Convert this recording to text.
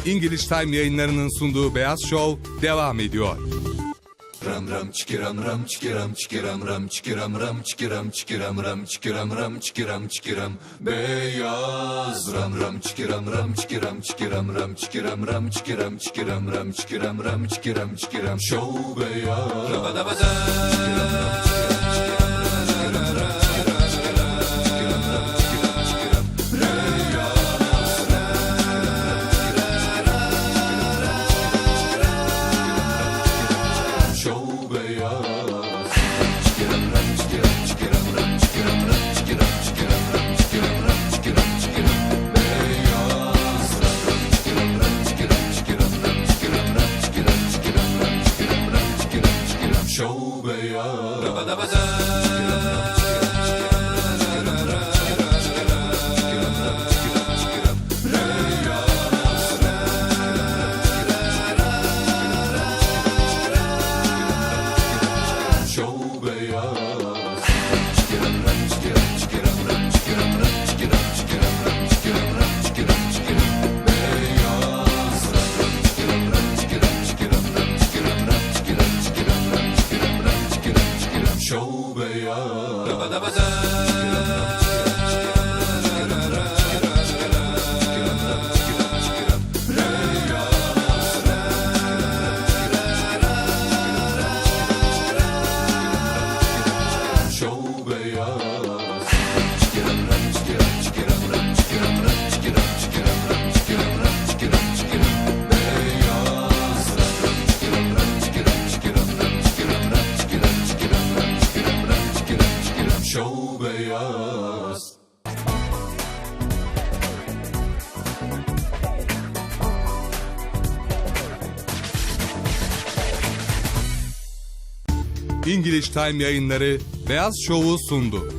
İngiliz Time yayınlarının sunduğu Beyaz Show devam ediyor. Ram ram çikiram ram çikiram çikiram ram çikiram ram çikiram çikiram ram çikiram ram çikiram çikiram beyaz ram ram çikiram ram çikiram çikiram ram çikiram ram çikiram çikiram ram çikiram ram çikiram çikiram show beyaz. Show beyaz. Show beyaz. Show beyaz. Show beyaz. Show beyaz. İngiliz Time yayınları Beyaz Show'u sundu.